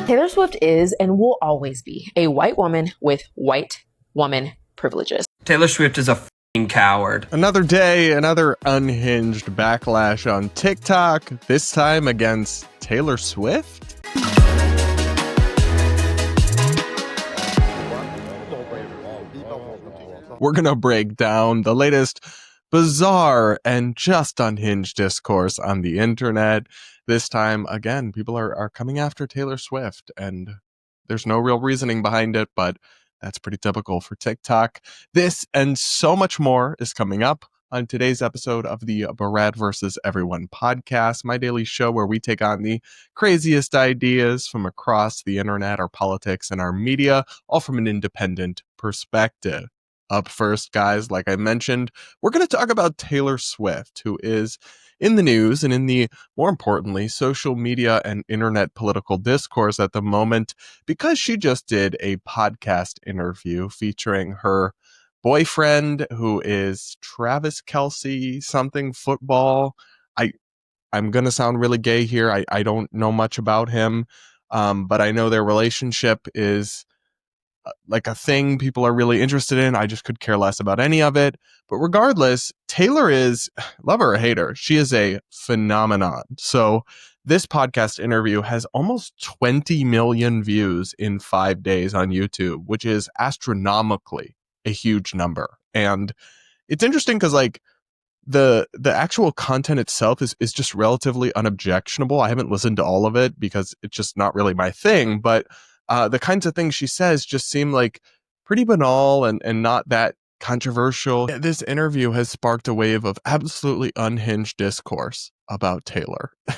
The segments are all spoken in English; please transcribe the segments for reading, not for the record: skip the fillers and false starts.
Taylor Swift is and will always be a white woman with white woman privileges. Taylor Swift is a f***ing coward. Another day, another unhinged backlash on TikTok, this time against Taylor Swift. We're going to break down the latest bizarre and just unhinged discourse on the internet. This time, again, people are coming after Taylor Swift, and there's no real reasoning behind it, but that's pretty typical for TikTok. This and so much more is coming up on today's episode of the Barad vs. Everyone podcast, my daily show where we take on the craziest ideas from across the internet, our politics, and our media, all from an independent perspective. Up first, guys, like I mentioned, we're going to talk about Taylor Swift, who is in the news and in the, more importantly, social media and internet political discourse at the moment because she just did a podcast interview featuring her boyfriend, who is Travis Kelce, something football. I'm going to sound really gay here. I don't know much about him, but I know their relationship is like a thing people are really interested in. I just could care less about any of it. But regardless, Taylor is, love her or hate her, she is a phenomenon. So this podcast interview has almost 20 million views in 5 days on YouTube, which is astronomically a huge number. And it's interesting because like the actual content itself is just relatively unobjectionable. I haven't listened to all of it because it's just not really my thing, but the kinds of things she says just seem like pretty banal and not that controversial. This interview has sparked a wave of absolutely unhinged discourse about Taylor. And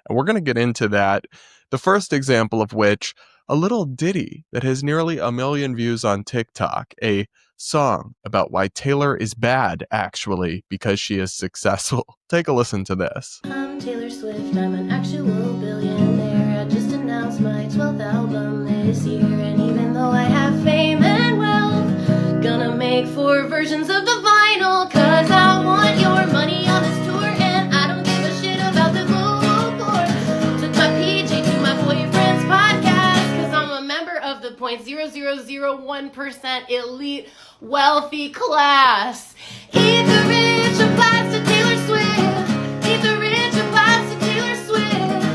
we're going to get into that. The first example of which, a little ditty that has nearly 1 million views on TikTok, a song about why Taylor is bad, actually, because she is successful. Take a listen to this. I'm Taylor Swift, I'm an actual billionaire. I just announced my 12th album this year, and even though I have fame and wealth, gonna make 4 versions of the vinyl, cause I want your money on this tour, and I don't give a shit about the global poor. Took my PJ to my boyfriend's podcast, cause I'm a member of the 0.0001% elite wealthy class. Eat the rich applies to Taylor Swift. Eat the rich applies to Taylor Swift.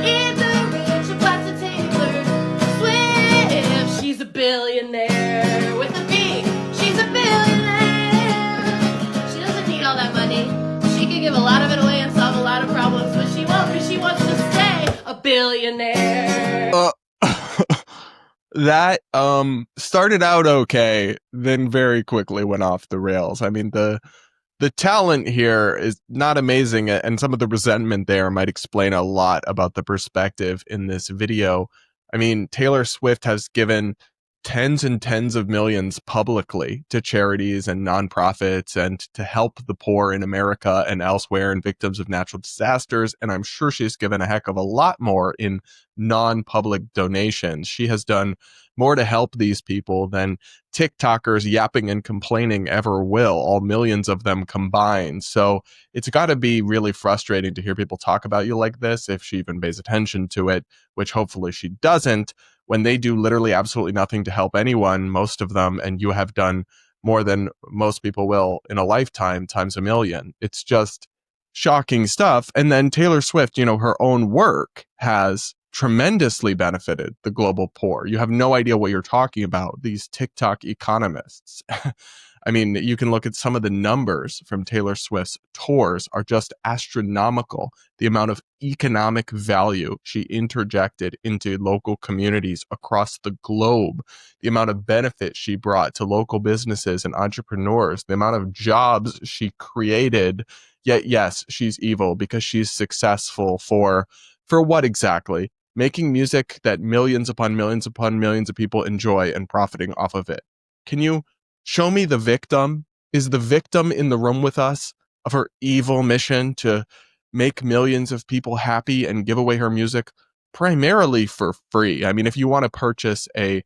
Eat the rich applies to Taylor Swift. She's a billionaire with a B. She's a billionaire. She doesn't need all that money. She can give a lot of it away and solve a lot of problems, but she won't because she wants to stay a billionaire. That started out okay, then very quickly went off the rails. I mean, the talent here is not amazing, and some of the resentment there might explain a lot about the perspective in this video. I mean, Taylor Swift has given tens and tens of millions publicly to charities and nonprofits and to help the poor in America and elsewhere and victims of natural disasters. And I'm sure she's given a heck of a lot more in non-public donations. She has done more to help these people than TikTokers yapping and complaining ever will, all millions of them combined. So it's got to be really frustrating to hear people talk about you like this, if she even pays attention to it, which hopefully she doesn't, when they do literally absolutely nothing to help anyone, most of them, and you have done more than most people will in a lifetime times 1 million. It's just shocking stuff. And then Taylor Swift, you know, her own work has tremendously benefited the global poor. You have no idea what you're talking about, these TikTok economists. I mean, you can look at some of the numbers from Taylor Swift's tours are just astronomical. The amount of economic value she interjected into local communities across the globe, the amount of benefit she brought to local businesses and entrepreneurs, the amount of jobs she created. Yet, yes, she's evil because she's successful for what exactly? Making music that millions upon millions upon millions of people enjoy and profiting off of it. Can you show me the victim? Is the victim in the room with us of her evil mission to make millions of people happy and give away her music primarily for free? I mean, if you want to purchase a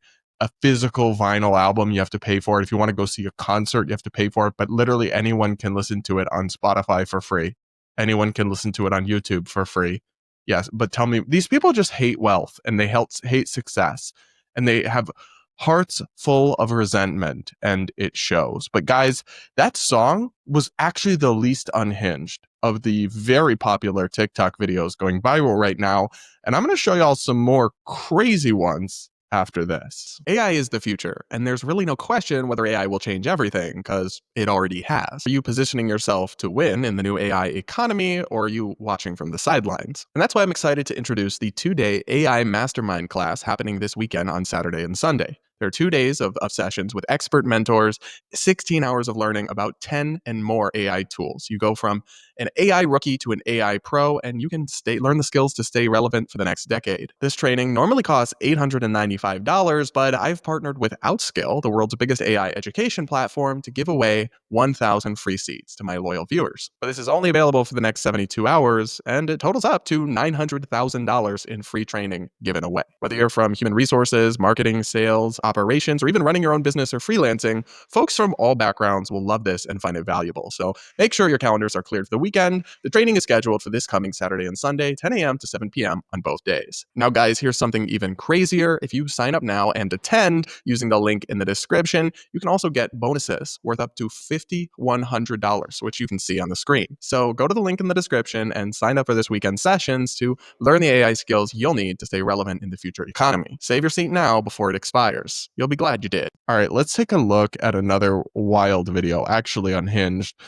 physical vinyl album, you have to pay for it. If you want to go see a concert, you have to pay for it. But literally anyone can listen to it on Spotify for free. Anyone can listen to it on YouTube for free. Yes, but tell me, these people just hate wealth and they hate success, and they have hearts full of resentment, and it shows. But guys, that song was actually the least unhinged of the very popular TikTok videos going viral right now, and I'm going to show y'all some more crazy ones after this. AI is the future, and there's really no question whether AI will change everything, because it already has. Are you positioning yourself to win in the new AI economy, or are you watching from the sidelines? And that's why I'm excited to introduce the 2-day AI Mastermind class happening this weekend on Saturday and Sunday. There are 2 days of sessions with expert mentors, 16 hours of learning about 10 and more AI tools. You go from an AI rookie to an AI pro, and you can learn the skills to stay relevant for the next decade. This training normally costs $895, but I've partnered with Outskill, the world's biggest AI education platform, to give away 1,000 free seats to my loyal viewers. But this is only available for the next 72 hours, and it totals up to $900,000 in free training given away. Whether you're from human resources, marketing, sales, operations, or even running your own business or freelancing, folks from all backgrounds will love this and find it valuable. So make sure your calendars are cleared for the weekend. The training is scheduled for this coming Saturday and Sunday, 10 a.m. to 7 p.m. on both days. Now, guys, here's something even crazier. If you sign up now and attend using the link in the description, you can also get bonuses worth up to $5,100, which you can see on the screen. So go to the link in the description and sign up for this weekend sessions to learn the AI skills you'll need to stay relevant in the future economy. Save your seat now before it expires. You'll be glad you did. All right, let's take a look at another wild video, actually unhinged,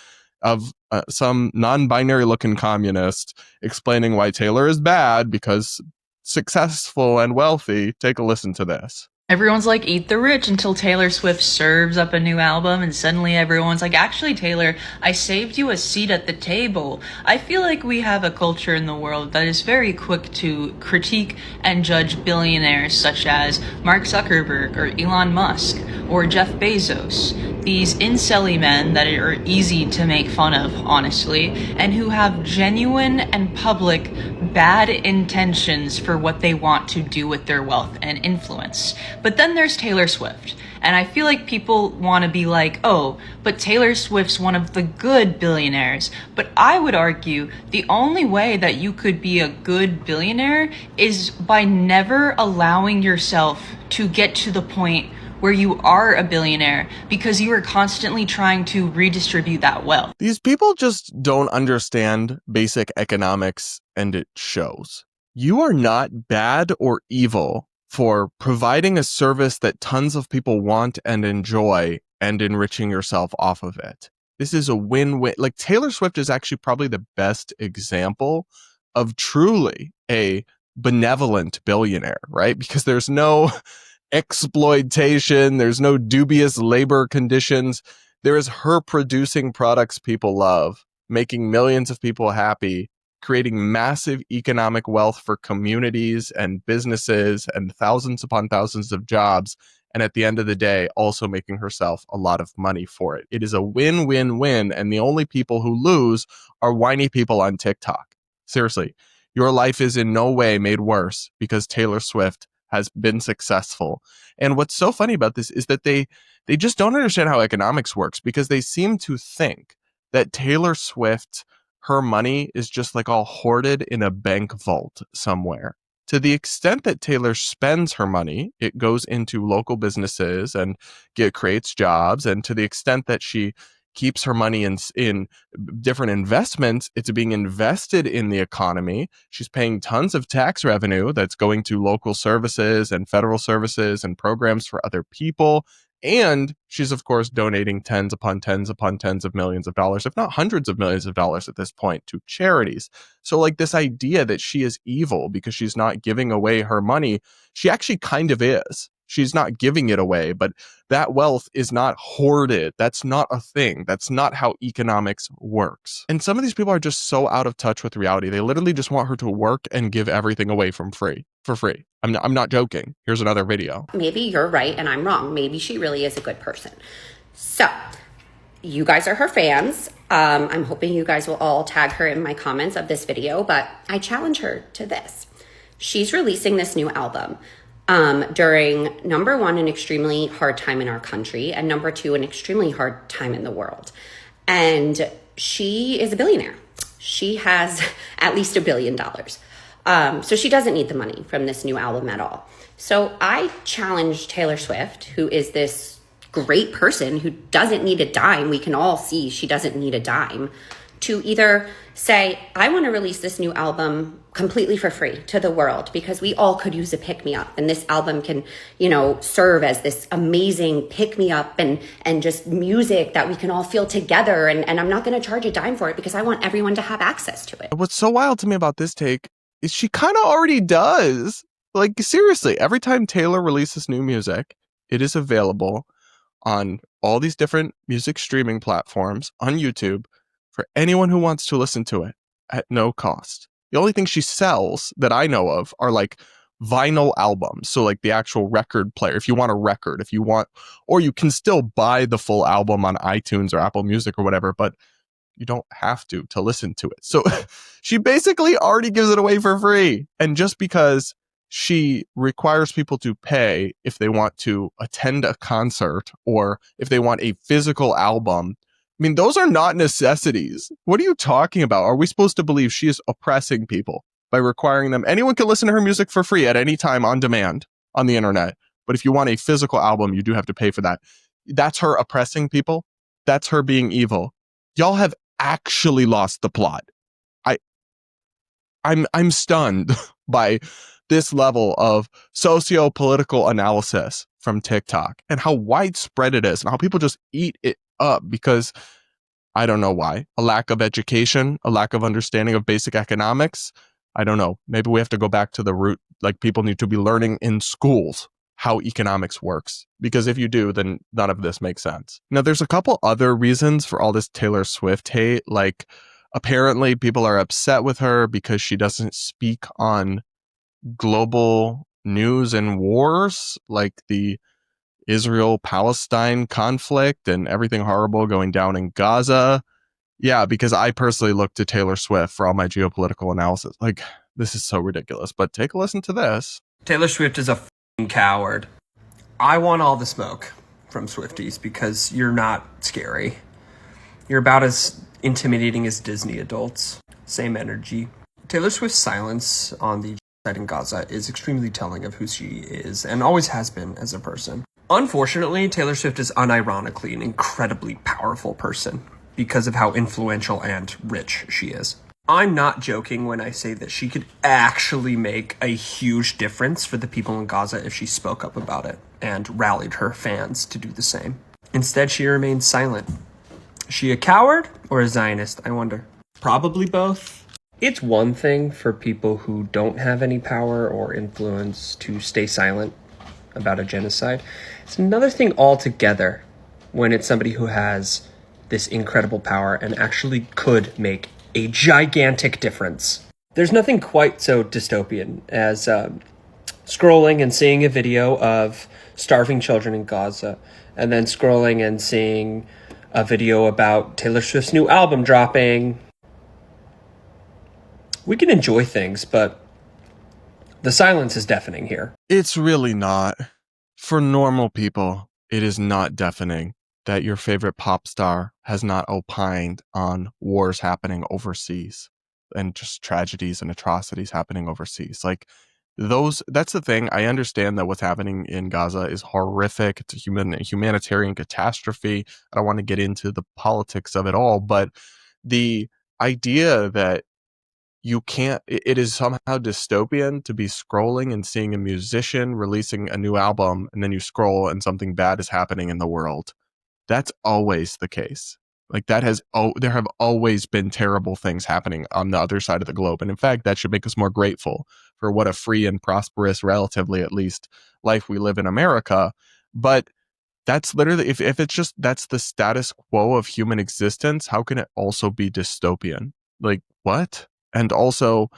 of some non-binary looking communist explaining why Taylor is bad because successful and wealthy. Take a listen to this. Everyone's like, eat the rich, until Taylor Swift serves up a new album, and suddenly everyone's like, actually, Taylor, I saved you a seat at the table. I feel like we have a culture in the world that is very quick to critique and judge billionaires such as Mark Zuckerberg or Elon Musk or Jeff Bezos. These incel-y men that are easy to make fun of, honestly, and who have genuine and public bad intentions for what they want to do with their wealth and influence. But then there's Taylor Swift, and I feel like people want to be like, oh, but Taylor Swift's one of the good billionaires. But I would argue the only way that you could be a good billionaire is by never allowing yourself to get to the point where you are a billionaire, because you are constantly trying to redistribute that wealth. These people just don't understand basic economics, and it shows. You are not bad or evil for providing a service that tons of people want and enjoy and enriching yourself off of it. This is a win-win. Like, Taylor Swift is actually probably the best example of truly a benevolent billionaire, right? Because there's no exploitation, there's no dubious labor conditions. There is her producing products people love, making millions of people happy, creating massive economic wealth for communities and businesses and thousands upon thousands of jobs, and at the end of the day, also making herself a lot of money for it. It is a win-win-win, and the only people who lose are whiny people on TikTok. Seriously, your life is in no way made worse because Taylor Swift has been successful. And what's so funny about this is that they just don't understand how economics works, because they seem to think that Taylor Swift, her money is just like all hoarded in a bank vault somewhere. To the extent that Taylor spends her money, it goes into local businesses and creates jobs. And to the extent that she keeps her money in different investments, it's being invested in the economy. She's paying tons of tax revenue that's going to local services and federal services and programs for other people. And she's, of course, donating tens upon tens upon tens of millions of dollars, if not hundreds of millions of dollars at this point, to charities. So, like, this idea that she is evil because she's not giving away her money, she actually kind of is. She's not giving it away, but that wealth is not hoarded. That's not a thing. That's not how economics works. And some of these people are just so out of touch with reality. They literally just want her to work and give everything away for free. I'm not joking. Here's another video. Maybe you're right and I'm wrong. Maybe she really is a good person. So you guys are her fans. I'm hoping you guys will all tag her in my comments of this video, but I challenge her to this. She's releasing this new album during, number one, an extremely hard time in our country, and number two, an extremely hard time in the world. And she is a billionaire. She has at least $1 billion. So she doesn't need the money from this new album at all. So I challenged Taylor Swift, who is this great person who doesn't need a dime. We can all see she doesn't need a dime, to either say, I want to release this new album completely for free to the world because we all could use a pick-me-up, and this album can, serve as this amazing pick-me-up and just music that we can all feel together, and I'm not going to charge a dime for it because I want everyone to have access to it. What's so wild to me about this take is she kind of already does. Like, seriously, every time Taylor releases new music, it is available on all these different music streaming platforms on YouTube for anyone who wants to listen to it at no cost. The only thing she sells that I know of are like vinyl albums. So like the actual record player, if you want a record, or you can still buy the full album on iTunes or Apple Music or whatever, but you don't have to listen to it. So she basically already gives it away for free. And just because she requires people to pay if they want to attend a concert or if they want a physical album, I mean, those are not necessities. What are you talking about? Are we supposed to believe she is oppressing people by requiring them? Anyone can listen to her music for free at any time on demand on the internet. But if you want a physical album, you do have to pay for that. That's her oppressing people. That's her being evil. Y'all have actually lost the plot. I'm stunned by this level of socio-political analysis from TikTok and how widespread it is and how people just eat it up because I don't know why. A lack of education, a lack of understanding of basic economics. I don't know. Maybe we have to go back to the root. Like, people need to be learning in schools how economics works. Because if you do, then none of this makes sense. Now, there's a couple other reasons for all this Taylor Swift hate. Like, apparently people are upset with her because she doesn't speak on global news and wars, like the Israel-Palestine conflict and everything horrible going down in Gaza. Yeah, because I personally look to Taylor Swift for all my geopolitical analysis. Like, this is so ridiculous. But take a listen to this. Taylor Swift is a f***ing coward. I want all the smoke from Swifties because you're not scary. You're about as intimidating as Disney adults. Same energy. Taylor Swift's silence on the genocide in Gaza is extremely telling of who she is and always has been as a person. Unfortunately, Taylor Swift is unironically an incredibly powerful person because of how influential and rich she is. I'm not joking when I say that she could actually make a huge difference for the people in Gaza if she spoke up about it and rallied her fans to do the same. Instead, she remains silent. Is she a coward or a Zionist, I wonder? Probably both. It's one thing for people who don't have any power or influence to stay silent about a genocide. It's another thing altogether when it's somebody who has this incredible power and actually could make a gigantic difference. There's nothing quite so dystopian as scrolling and seeing a video of starving children in Gaza, and then scrolling and seeing a video about Taylor Swift's new album dropping. We can enjoy things, but the silence is deafening here. It's really not. For normal people, it is not deafening that your favorite pop star has not opined on wars happening overseas and just tragedies and atrocities happening overseas. Like, that's the thing. I understand that what's happening in Gaza is horrific. It's a humanitarian catastrophe. I don't want to get into the politics of it all, but the idea that it is somehow dystopian to be scrolling and seeing a musician releasing a new album, and then you scroll and something bad is happening in the world. That's always the case. Like, there have always been terrible things happening on the other side of the globe. And in fact, that should make us more grateful for what a free and prosperous, relatively at least, life we live in America. But that's literally, if it's just, that's the status quo of human existence, how can it also be dystopian? Like, what? And also,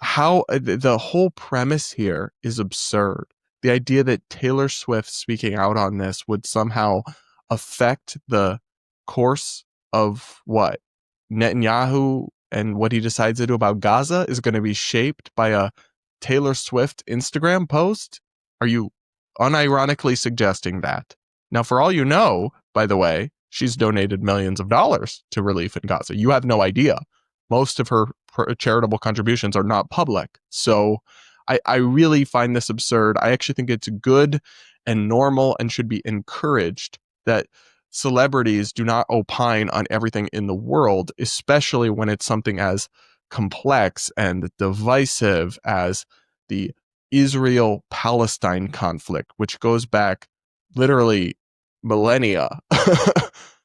how the whole premise here is absurd. The idea that Taylor Swift speaking out on this would somehow affect the course of what Netanyahu and what he decides to do about Gaza is going to be shaped by a Taylor Swift Instagram post? Are you unironically suggesting that? Now, for all you know, by the way, she's donated millions of dollars to relief in Gaza. You have no idea. most of her charitable contributions are not public. So I really find this absurd. I actually think it's good and normal and should be encouraged that celebrities do not opine on everything in the world, especially when it's something as complex and divisive as the Israel-Palestine conflict, which goes back literally millennia.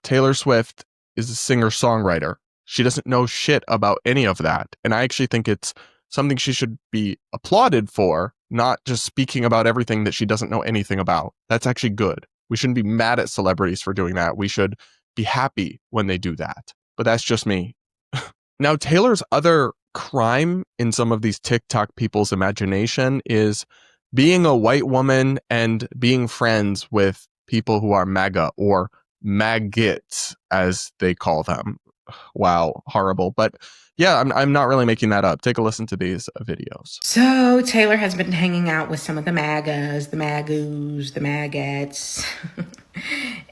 Taylor Swift is a singer-songwriter. She doesn't know shit about any of that. And I actually think it's something she should be applauded for, not just speaking about everything that she doesn't know anything about. That's actually good. We shouldn't be mad at celebrities for doing that. We should be happy when they do that. But that's just me. Now, Taylor's other crime in some of these TikTok people's imagination is being a white woman and being friends with people who are MAGA or maggots, as they call them. Wow, horrible. But yeah, I'm not really making that up. Take a listen to these videos. So Taylor has been hanging out with some of the MAGAs, the MAGOs, the MAGATs.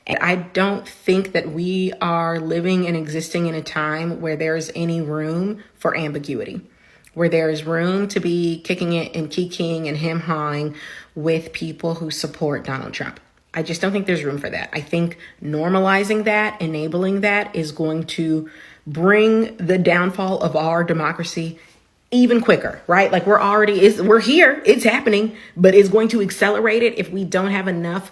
And I don't think that we are living and existing in a time where there's any room for ambiguity, where there is room to be kicking it and kikiing and him-hawing with people who support Donald Trump. I just don't think there's room for that. I think normalizing that, enabling that is going to bring the downfall of our democracy even quicker, right? Like we're here, it's happening, but it's going to accelerate it if we don't have enough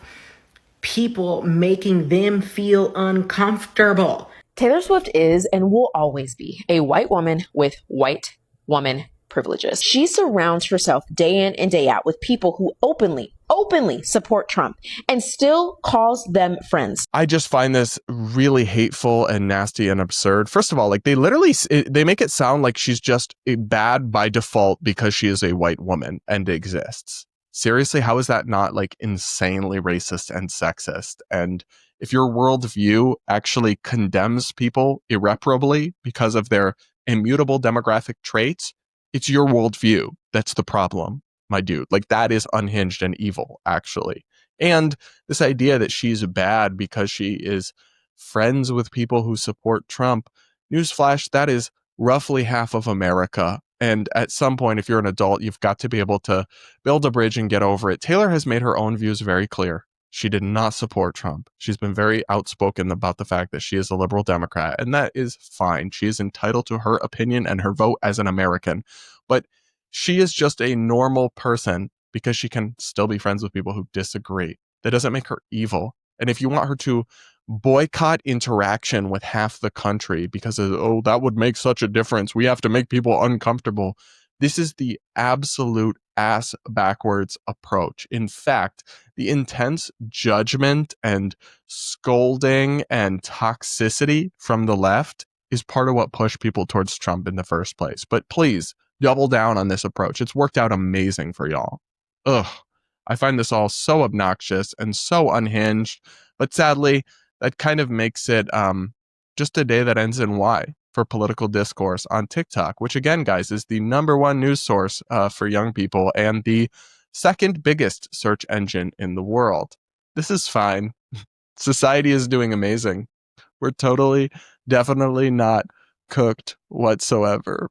people making them feel uncomfortable. Taylor Swift is and will always be a white woman with white woman privileges. She surrounds herself day in and day out with people who openly support Trump and still calls them friends. I just find this really hateful and nasty and absurd. First of all, like they make it sound like she's just bad by default because she is a white woman and exists. Seriously, how is that not like insanely racist and sexist? And if your worldview actually condemns people irreparably because of their immutable demographic traits, it's your worldview that's the problem, my dude. Like, that is unhinged and evil, actually. And this idea that she's bad because she is friends with people who support Trump, newsflash, that is roughly half of America. And at some point, if you're an adult, you've got to be able to build a bridge and get over it. Taylor has made her own views very clear. She did not support Trump. She's been very outspoken about the fact that she is a liberal Democrat, and that is fine. She is entitled to her opinion and her vote as an American. But she is just a normal person because she can still be friends with people who disagree. That doesn't make her evil. And if you want her to boycott interaction with half the country because of, oh, that would make such a difference, we have to make people uncomfortable, this is the absolute ass backwards approach. In fact, the intense judgment and scolding and toxicity from the left is part of what pushed people towards Trump in the first place. But please double down on this approach. It's worked out amazing for y'all. Ugh, I find this all so obnoxious and so unhinged, but sadly, that kind of makes it just a day that ends in Y for political discourse on TikTok, which again, guys, is the #1 news source for young people and the second biggest search engine in the world. This is fine. Society is doing amazing. We're totally, definitely not cooked whatsoever.